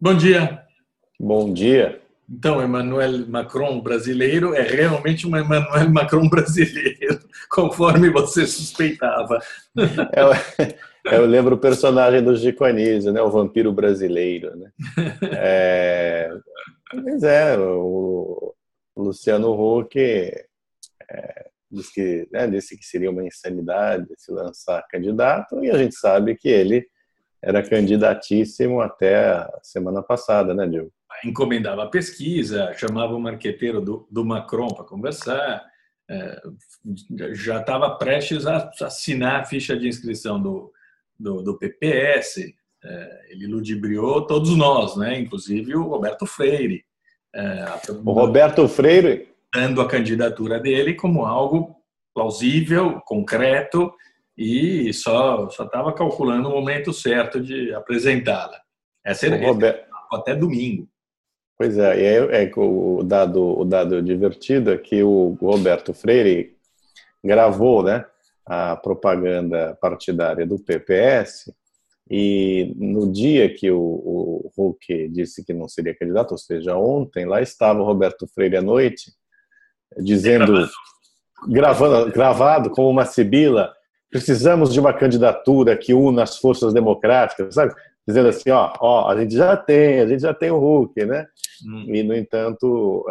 Bom dia. Bom dia. Então, Emmanuel Macron brasileiro é realmente um Emmanuel Macron brasileiro, conforme você suspeitava. Eu, eu lembro o personagem do Chico Anísio, né? O vampiro brasileiro, né? É, mas o Luciano Huck disse que seria uma insanidade se lançar candidato, e a gente sabe que ele era candidatíssimo até a semana passada, né, Diogo? Encomendava a pesquisa, chamava o marqueteiro do Macron para conversar, já estava prestes a assinar a ficha de inscrição do PPS, ele ludibriou todos nós, né? Inclusive o Roberto Freire, O Roberto Freire, dando a candidatura dele como algo plausível, concreto, e só estava calculando o momento certo de apresentá-la. o Esse Roberto, até domingo. pois é, o dado divertido é que o Roberto Freire gravou, né, a propaganda partidária do PPS, e no dia que o Huck disse que não seria candidato, ou seja, ontem, lá estava o Roberto Freire à noite, dizendo, gravado como uma sibila: precisamos de uma candidatura que una as forças democráticas, sabe? Dizendo assim, a gente já tem o Huck, né? E, no entanto,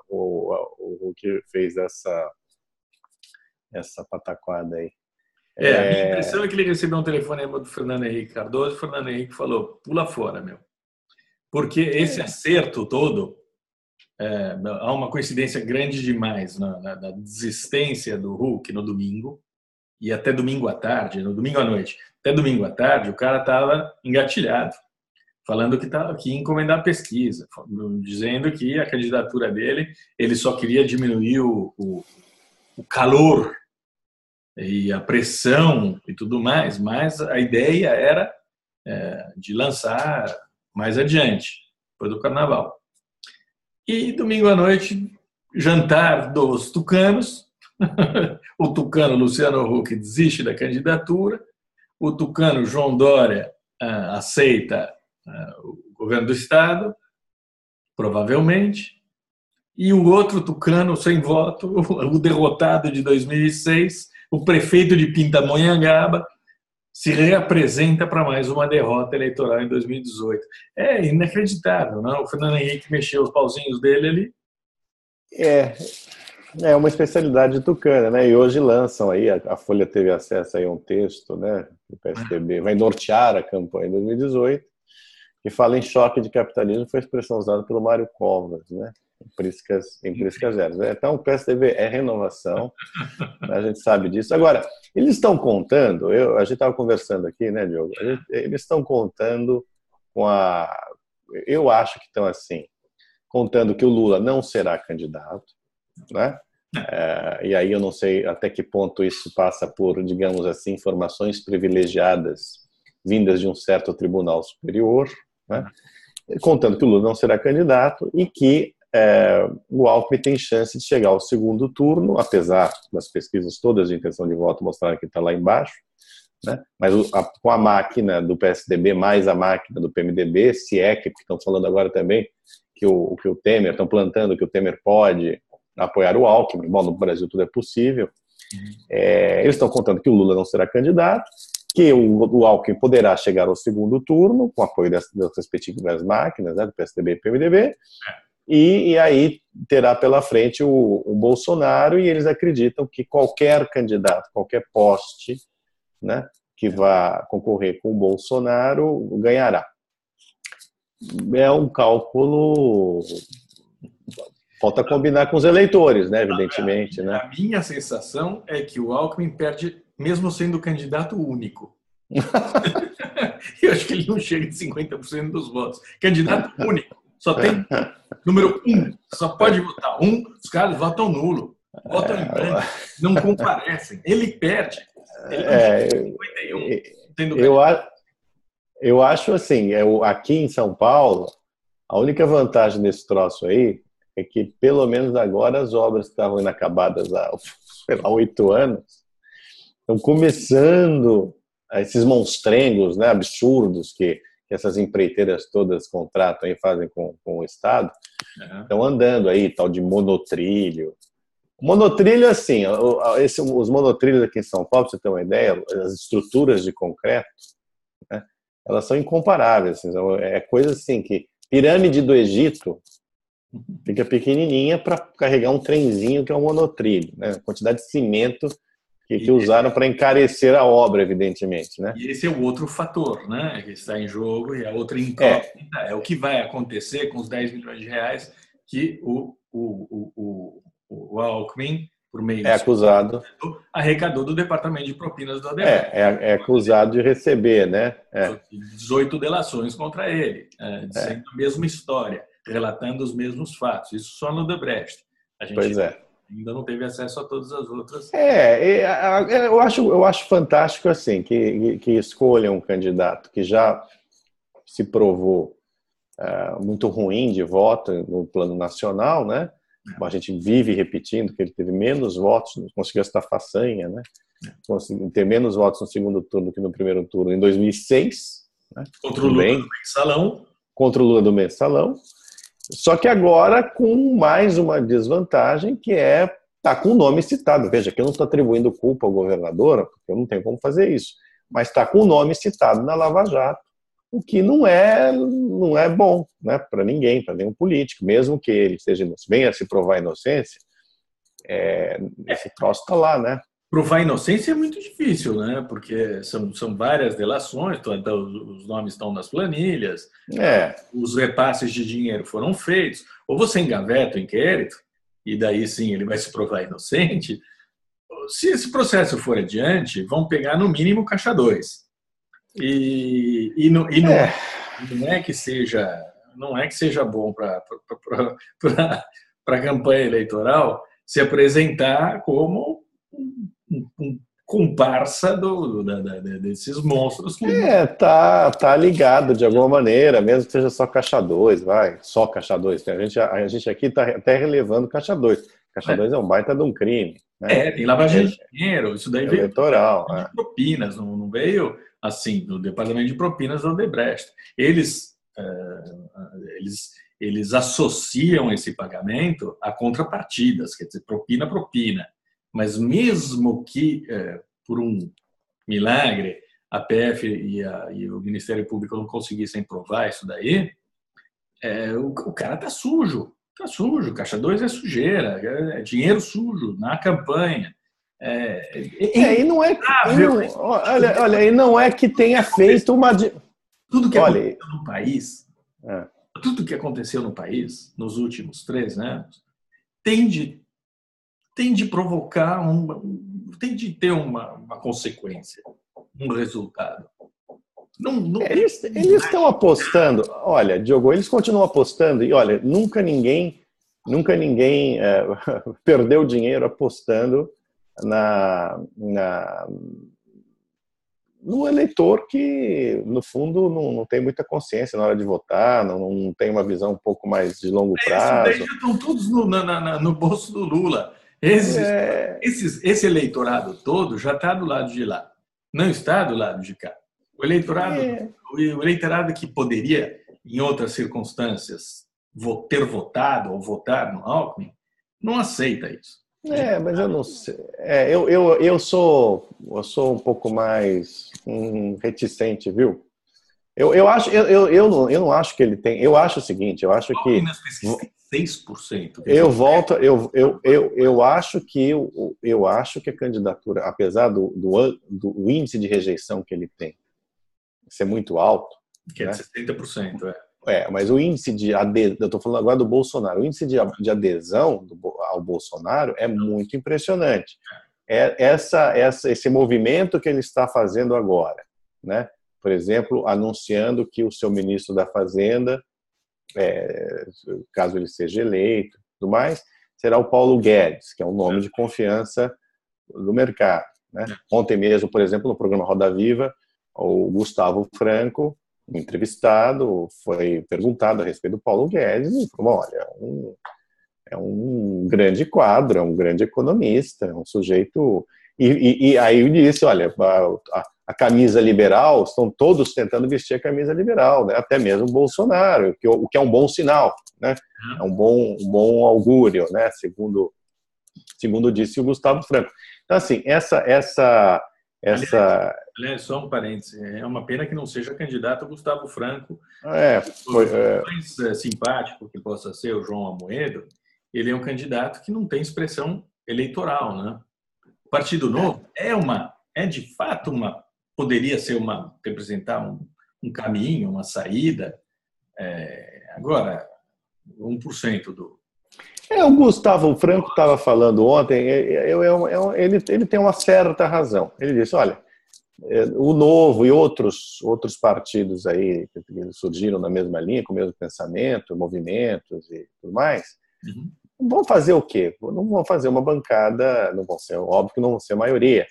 o Huck fez essa pataquada aí. A minha impressão é que ele recebeu um telefonema do Fernando Henrique Cardoso e o Fernando Henrique falou: pula fora, meu. Porque esse acerto todo, há uma coincidência grande demais na desistência do Huck no domingo, e até domingo à tarde, no domingo à noite, até domingo à tarde, o cara estava engatilhado, falando que ia encomendar a pesquisa, dizendo que a candidatura dele, ele só queria diminuir o calor e a pressão e tudo mais, mas a ideia era de lançar mais adiante, depois do carnaval. E domingo à noite, jantar dos tucanos, o tucano Luciano Huck desiste da candidatura, o tucano João Dória aceita o governo do Estado, provavelmente, e o outro tucano sem voto, o derrotado de 2006, o prefeito de Pindamonhangaba, se reapresenta para mais uma derrota eleitoral em 2018. É inacreditável, não? O Fernando Henrique mexeu os pauzinhos dele ali. É uma especialidade tucana, né? E hoje lançam aí, a Folha teve acesso aí a um texto, né? O PSDB vai nortear a campanha em 2018, que fala em choque de capitalismo, foi a expressão usada pelo Mário Covas, né? Em Priscas Zeros. Então, o PSDB é renovação, né? A gente sabe disso. Agora, eles estão contando, a gente estava conversando aqui, né, Diogo? Eles estão contando com a. Eu acho que estão assim, contando que o Lula não será candidato, né? E aí eu não sei até que ponto isso passa por, digamos assim, informações privilegiadas vindas de um certo tribunal superior, né? Contando que o Lula não será candidato e que o Alckmin tem chance de chegar ao segundo turno, apesar das pesquisas todas de intenção de voto mostrarem que está lá embaixo, né? Mas com a máquina do PSDB mais a máquina do PMDB, se é que, porque estão falando agora também que o Temer, estão plantando que o Temer pode apoiar o Alckmin. Bom, no Brasil tudo é possível. Eles estão contando que o Lula não será candidato, que o Alckmin poderá chegar ao segundo turno, com apoio das respectivas máquinas, né, do PSDB e PMDB, e aí terá pela frente o Bolsonaro, e eles acreditam que qualquer candidato, qualquer poste, né, que vá concorrer com o Bolsonaro ganhará. É um cálculo. Falta combinar com os eleitores, né, evidentemente. Né? A minha sensação é que o Alckmin perde, mesmo sendo candidato único. Eu acho que ele não chega de 50% dos votos. Candidato único. Só tem número 1. Só pode votar um. Os caras votam nulo. Votam em branco. Não comparecem. Ele perde. Ele não chega de 51%. Eu acho assim, aqui em São Paulo, a única vantagem desse troço aí é que, pelo menos agora, as obras que estavam inacabadas há, sei lá, 8 anos estão começando esses monstrengos, né, absurdos que que essas empreiteiras todas contratam e fazem com o Estado, estão andando aí, tal de monotrilho. Monotrilho, assim, os monotrilhos aqui em São Paulo, pra você ter uma ideia, as estruturas de concreto, né, elas são incomparáveis. Assim, é coisa assim que pirâmide do Egito fica pequenininha para carregar um trenzinho que é um monotrilho, né? A quantidade de cimento que usaram para encarecer a obra, evidentemente, né? E esse é o outro fator, né, que está em jogo, e a outra incógnita é o que vai acontecer com os 10 milhões de reais que o Alckmin, por meio é acusado, arrecadou do Departamento de Propinas do Odebrecht. É acusado de receber, né? 18 delações contra ele, dizendo a mesma história, relatando os mesmos fatos. Isso só no Odebrecht. A gente ainda não teve acesso a todas as outras. Eu acho fantástico assim que escolham um candidato que já se provou muito ruim de voto no plano nacional, né? A gente vive repetindo que ele teve menos votos, conseguiu esta façanha, né? Conseguiu ter menos votos no segundo turno que no primeiro turno em 2006, né? Contra o Lula do Mensalão. Contra o Lula do Mensalão. Só que agora com mais uma desvantagem, que tá com o nome citado. Veja, que eu não estou atribuindo culpa ao governador, porque eu não tenho como fazer isso, mas está com o nome citado na Lava Jato, o que não é bom, né, para ninguém, para nenhum político, mesmo que ele venha a se provar a inocência, esse troço está lá, né? Provar a inocência é muito difícil, né? Porque são várias delações, então os nomes estão nas planilhas, os repasses de dinheiro foram feitos, ou você engaveta o inquérito, e daí sim ele vai se provar inocente. Se esse processo for adiante, vão pegar no mínimo caixa 2. E não é que seja bom para a campanha eleitoral se apresentar como um comparsa desses monstros que... tá ligado de alguma maneira, mesmo que seja só caixa 2, só caixa 2. A gente aqui está até relevando caixa 2. Caixa 2 é um baita de um crime, né? Tem lavagem de dinheiro, isso daí veio eleitoral, de propinas, não veio assim do Departamento de Propinas do Odebrecht. Eles associam esse pagamento a contrapartidas, quer dizer, propina. Mas mesmo que, por um milagre, a PF e o Ministério Público não conseguissem provar isso daí, o cara tá sujo. Tá sujo. Caixa 2 é sujeira, é dinheiro sujo na campanha. E não é, olha, e não é que tenha feito uma... Tudo que aconteceu no país, tudo que aconteceu no país nos últimos 3 anos, tem de provocar tem de ter uma consequência, um resultado. Eles estão apostando. Olha, Diogo, eles continuam apostando e olha, nunca ninguém perdeu dinheiro apostando no eleitor que, no fundo, não tem muita consciência na hora de votar, não tem uma visão um pouco mais de longo prazo. Isso daí já estão todos no bolso do Lula. Esse eleitorado todo já está do lado de lá, não está do lado de cá. O eleitorado que poderia, em outras circunstâncias, ter votado ou votar no Alckmin, não aceita isso. Mas eu não sei. Eu sou um pouco mais reticente, viu? Eu não acho que ele tem. Eu acho o seguinte, eu acho que 6%. Eu acho que a candidatura, apesar do índice de rejeição que ele tem ser muito alto, que é de 60%, mas o índice de adesão, eu estou falando agora do Bolsonaro, o índice de adesão ao Bolsonaro é muito impressionante. Esse movimento que ele está fazendo agora, né? Por exemplo, anunciando que o seu ministro da Fazenda, caso ele seja eleito, tudo mais, será o Paulo Guedes, que é um nome de confiança do mercado, né? Ontem mesmo, por exemplo, no programa Roda Viva, o Gustavo Franco, entrevistado, foi perguntado a respeito do Paulo Guedes e falou, olha, é um grande quadro, é um grande economista, é um sujeito... E aí eu disse, olha, a camisa liberal, estão todos tentando vestir a camisa liberal, né? Até mesmo o Bolsonaro, o que é um bom sinal, né? É um bom augúrio, né? Segundo disse o Gustavo Franco. Então, assim, Aliás, só um parêntese, é uma pena que não seja candidato o Gustavo Franco, foi, por mais simpático que possa ser o João Amoedo, ele é um candidato que não tem expressão eleitoral, né? O Partido Novo é de fato poderia ser representar um caminho, uma saída. Agora, 1% do... O Gustavo Franco estava falando ontem, ele tem uma certa razão. Ele disse, olha, o Novo e outros partidos aí que surgiram na mesma linha, com o mesmo pensamento, movimentos e tudo mais, vão fazer o quê? Não vão fazer uma bancada, não vão ser, óbvio que não vão ser a maioria,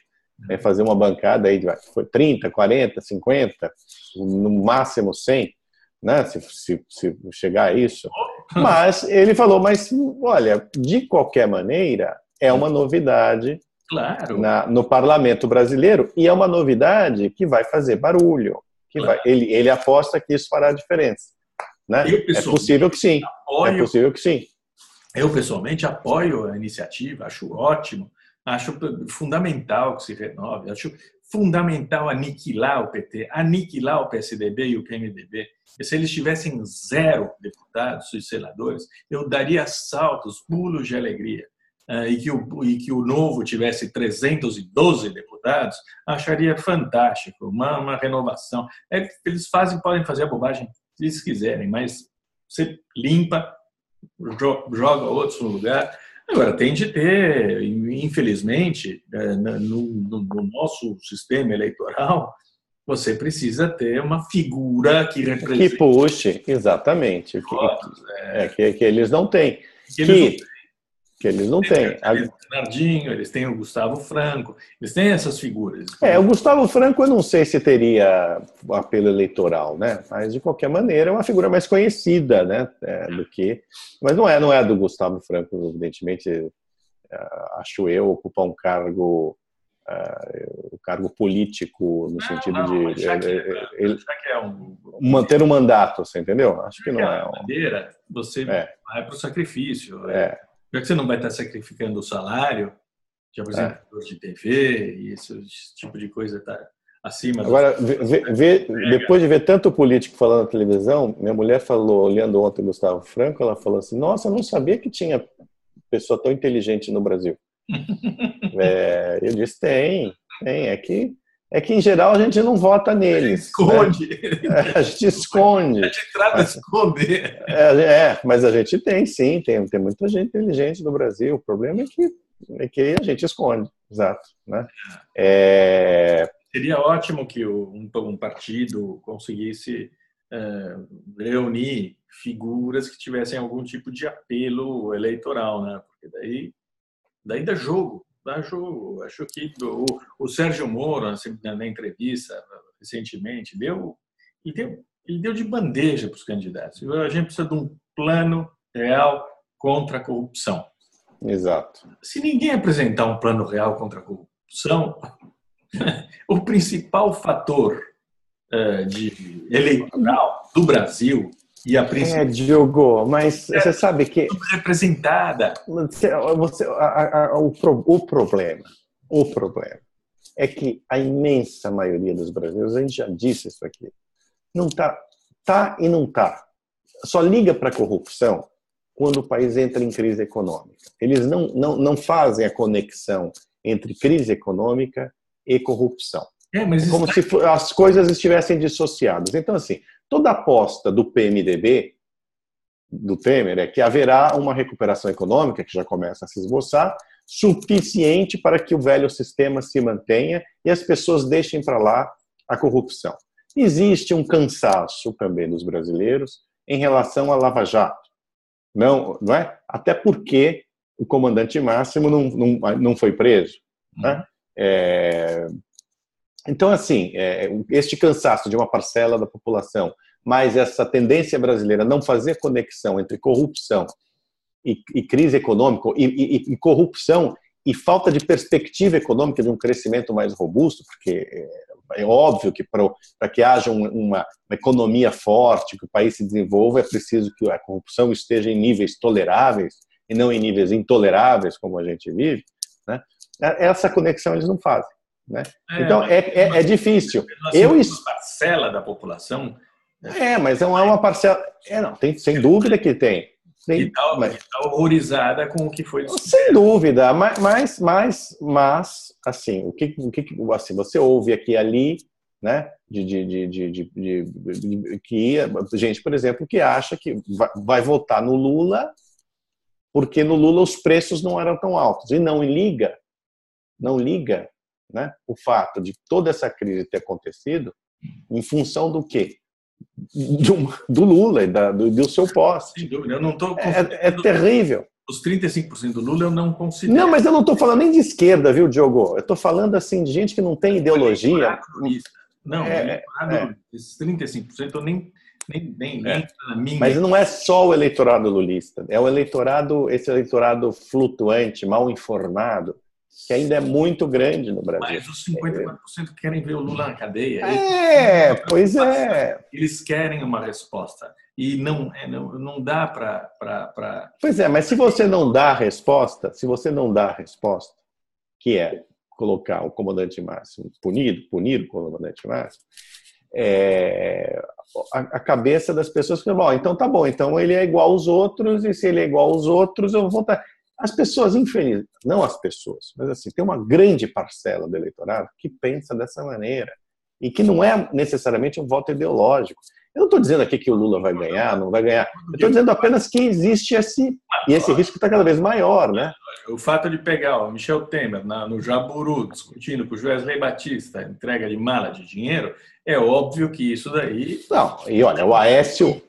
fazer uma bancada aí de 30, 40, 50, no máximo 100, né? Se chegar a isso. Mas ele falou, mas olha, de qualquer maneira, é uma novidade, claro, no parlamento brasileiro, e é uma novidade que vai fazer barulho. Claro. Ele aposta que isso fará diferença. Né? É possível que sim. É possível que sim. Eu, pessoalmente, apoio a iniciativa, acho ótimo, acho fundamental que se renove, acho fundamental aniquilar o PT, aniquilar o PSDB e o PMDB. E se eles tivessem 0 deputados e senadores, eu daria saltos, pulos de alegria. E que o Novo tivesse 312 deputados, acharia fantástico, uma renovação. Eles podem fazer a bobagem que eles quiserem, mas você limpa, joga outros no lugar. Agora, tem de ter, infelizmente, no nosso sistema eleitoral, você precisa ter uma figura que represente... Que puxe, exatamente. Que eles não têm. Que eles não têm. Eles têm o Bernardinho, eles têm o Gustavo Franco, eles têm essas figuras. O Gustavo Franco eu não sei se teria apelo eleitoral, né? Mas de qualquer maneira é uma figura mais conhecida, né? Do que... Mas não é do Gustavo Franco, evidentemente, acho eu, ocupar um cargo político no sentido de manter um mandato, você entendeu? Acho que não é. Bandeira, você vai para o sacrifício. Já que você não vai estar sacrificando o salário de apresentador de TV e esse tipo de coisa está acima. Agora, depois de ver tanto político falando na televisão, minha mulher falou, olhando ontem o Gustavo Franco, ela falou assim, nossa, eu não sabia que tinha pessoa tão inteligente no Brasil. Eu disse, tem. É que, em geral, a gente não vota neles. Esconde. Né? A gente esconde. A gente trata de esconder. Mas a gente tem, sim. Tem muita gente inteligente no Brasil. O problema é que a gente esconde. Exato. Né? Seria ótimo que um partido conseguisse reunir figuras que tivessem algum tipo de apelo eleitoral, né? Porque daí dá jogo. Acho que o Sérgio Moro, na entrevista recentemente, ele deu de bandeja para os candidatos. A gente precisa de um plano real contra a corrupção. Exato. Se ninguém apresentar um plano real contra a corrupção, o principal fator eleitoral do Brasil e a principal... Diogo, mas você sabe que... representada. O problema é que a imensa maioria dos brasileiros, a gente já disse isso aqui, não tá e não tá. Só liga para a corrupção quando o país entra em crise econômica. Eles não fazem a conexão entre crise econômica e corrupção. Mas como se as coisas estivessem dissociadas. Então, assim, toda aposta do PMDB, do Temer, é que haverá uma recuperação econômica, que já começa a se esboçar, suficiente para que o velho sistema se mantenha e as pessoas deixem para lá a corrupção. Existe um cansaço também dos brasileiros em relação à Lava Jato. Não é? Até porque o comandante Máximo não foi preso. Né? Então, assim, este cansaço de uma parcela da população, mas essa tendência brasileira a não fazer conexão entre corrupção e crise econômica, e corrupção e falta de perspectiva econômica de um crescimento mais robusto, porque É óbvio que para que haja uma economia forte, que o país se desenvolva, é preciso que a corrupção esteja em níveis toleráveis e não em níveis intoleráveis, como a gente vive, né? Essa conexão eles não fazem, né? Então, é difícil. Uma parcela da população... mas não é uma parcela... não, sem dúvida que tem. E está horrorizada com o que foi descoberto. Sem dúvida, mas assim, assim, você ouve aqui e ali, né, que gente, por exemplo, que acha que vai votar no Lula porque no Lula os preços não eram tão altos e não liga, né, o fato de toda essa crise ter acontecido em função do quê? Do Lula e do seu poste. Sem dúvida, eu não estou... É terrível. Os 35% do Lula eu não considero. Não, mas eu não estou falando nem de esquerda, viu, Diogo? Eu estou falando assim de gente que não tem ideologia. Não, esses 35% eu nem na minha. Mas não é só o eleitorado lulista, é o esse eleitorado flutuante, mal informado, que ainda é muito grande no Brasil. Mas os 54% querem ver o Lula na cadeia. Pois é. Eles querem uma resposta. E não dá para... Pois é, mas se você não dá a resposta, que é colocar o comandante Máximo, punir o comandante Máximo, a cabeça das pessoas fica, bom, então tá bom, então ele é igual aos outros, e se ele é igual aos outros, eu vou votar. As pessoas, infelizmente, não as pessoas, mas assim, tem uma grande parcela do eleitorado que pensa dessa maneira, e que não é necessariamente um voto ideológico. Eu não estou dizendo aqui que o Lula vai ganhar, não vai ganhar. Eu estou dizendo apenas que existe esse risco está cada vez maior, né? O fato de pegar o Michel Temer no Jaburu discutindo com o Wesley Batista entrega de mala de dinheiro, é óbvio que isso daí... Não, e olha, o Aécio...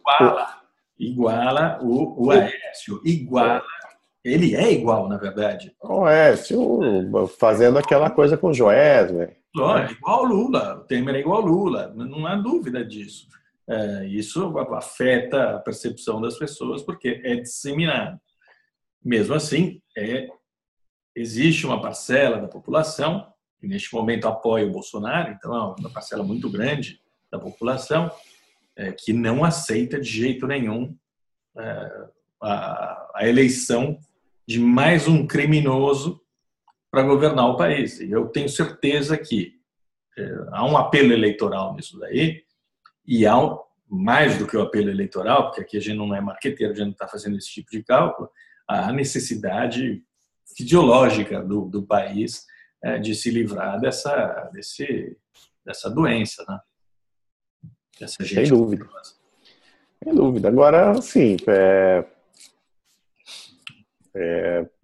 Iguala o Aécio, ele é igual, na verdade. O Aécio fazendo aquela coisa com o Joesley. É igual ao Lula, o Temer é igual ao Lula, não há dúvida disso. Isso afeta a percepção das pessoas porque é disseminado. Mesmo assim, existe uma parcela da população que neste momento apoia o Bolsonaro, então é uma parcela muito grande da população que não aceita de jeito nenhum a eleição de mais um criminoso para governar o país. E eu tenho certeza que há um apelo eleitoral nisso daí, e há mais do que o apelo eleitoral, porque aqui a gente não é marqueteiro, a gente não está fazendo esse tipo de cálculo, a necessidade fisiológica do país de se livrar dessa doença, né? Dessa gente. Sem dúvida. Sem dúvida. Agora, assim,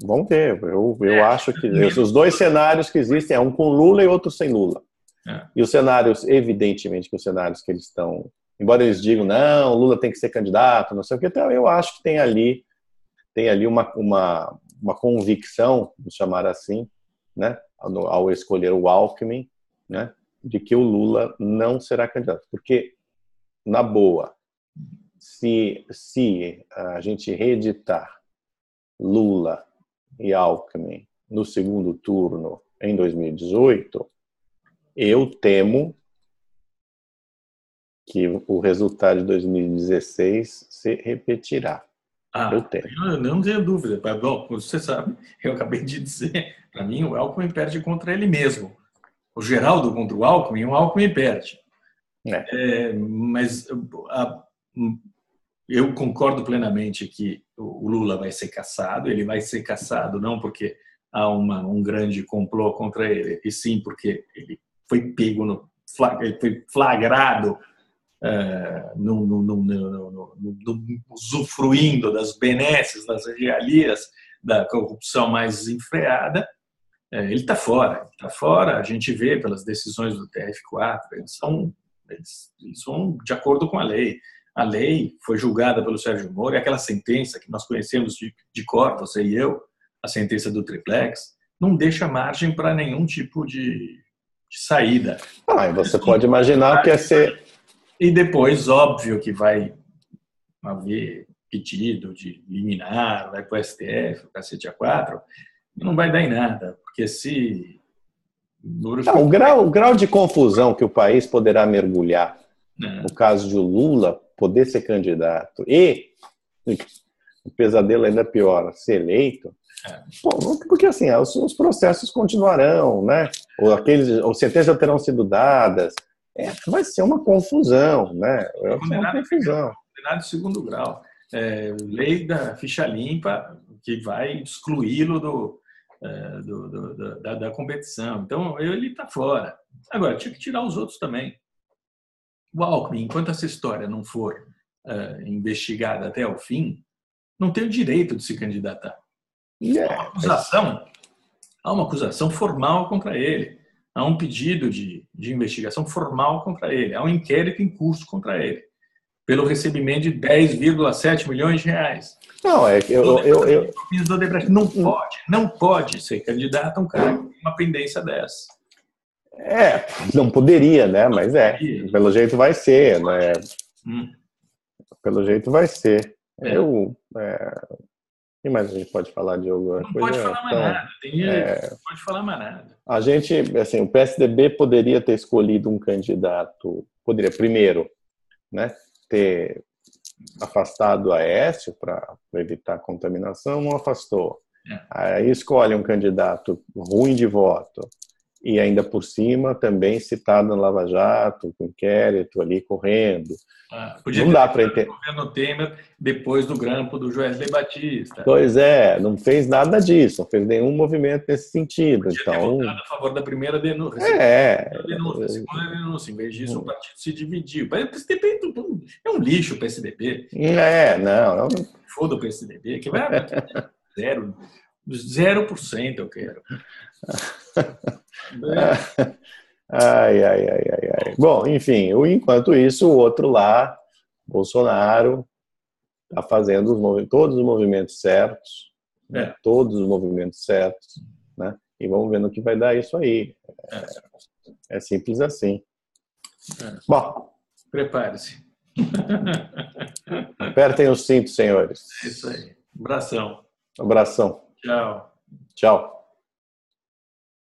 vamos ver. Eu acho que os dois cenários que existem, um com Lula e outro sem Lula. E os cenários, evidentemente, que os cenários que eles estão... Embora eles digam, não, o Lula tem que ser candidato, não sei o que, então eu acho que tem ali uma convicção, vamos chamar assim, né, ao escolher o Alckmin, né, de que o Lula não será candidato. Porque, na boa, se a gente reeditar Lula e Alckmin no segundo turno em 2018, eu temo que o resultado de 2016 se repetirá. Eu temo. Eu não tenho dúvida. Bom, você sabe, eu acabei de dizer, para mim o Alckmin perde contra ele mesmo. O Geraldo contra o Alckmin perde. Mas eu concordo plenamente que o Lula vai ser cassado. Ele vai ser cassado não porque há um grande complô contra ele, e sim porque ele foi pego, ele foi flagrado usufruindo das benesses, das regalias da corrupção mais desenfreada. Ele está fora. A gente vê pelas decisões do TRF4, eles são de acordo com a lei. A lei foi julgada pelo Sérgio Moro, e aquela sentença que nós conhecemos de cor, você e eu, a sentença do triplex, não deixa margem para nenhum tipo de saída. E você pode imaginar que ia ser... E depois, óbvio que vai haver pedido de liminar, vai para o STF, o cacete A4, não vai dar em nada, porque se O grau de confusão que o país poderá mergulhar, no caso de o Lula poder ser candidato e o pesadelo ainda pior, ser eleito, porque assim, os processos continuarão, né? Ou sentenças terão sido dadas, vai ser uma confusão, né? Vai ser uma confusão. Condenado de segundo grau. Lei da ficha limpa que vai excluí-lo da competição. Então, ele está fora. Agora, tinha que tirar os outros também. O Alckmin, enquanto essa história não for investigada até o fim, não tem o direito de se candidatar. Há uma acusação formal contra ele. Há um pedido de investigação formal contra ele. Há um inquérito em curso contra ele, pelo recebimento de 10,7 milhões de reais. Não pode ser candidato a um cara com uma pendência dessa. Não poderia, né? Mas pelo jeito vai ser, né? Pelo jeito vai ser. O que mais a gente pode falar, Diogo? Não pode falar mais nada. Não pode falar mais nada. A gente, assim, o PSDB poderia ter escolhido um candidato, primeiro, né, ter afastado a Aécio para evitar contaminação, não afastou. Aí escolhe um candidato ruim de voto e ainda por cima também citado no Lava Jato, com inquérito ali correndo. Não dá para entender. O governo Temer depois do grampo do Joesley Batista. Pois não fez nada disso, não fez nenhum movimento nesse sentido. Podia ter votado a favor da primeira denúncia. Da segunda denúncia. Em vez disso, o partido se dividiu. O PSDB é um lixo, o PSDB. Não. Foda o PSDB, que vai 0% eu quero. Ai. Bom, enfim, enquanto isso, o outro lá, Bolsonaro, está fazendo todos os movimentos certos, todos os movimentos certos, né? E vamos ver no que vai dar isso aí. É simples assim. Bom, prepare-se. Apertem os cintos, senhores. É isso aí. Abração. Abração. Tchau. Tchau.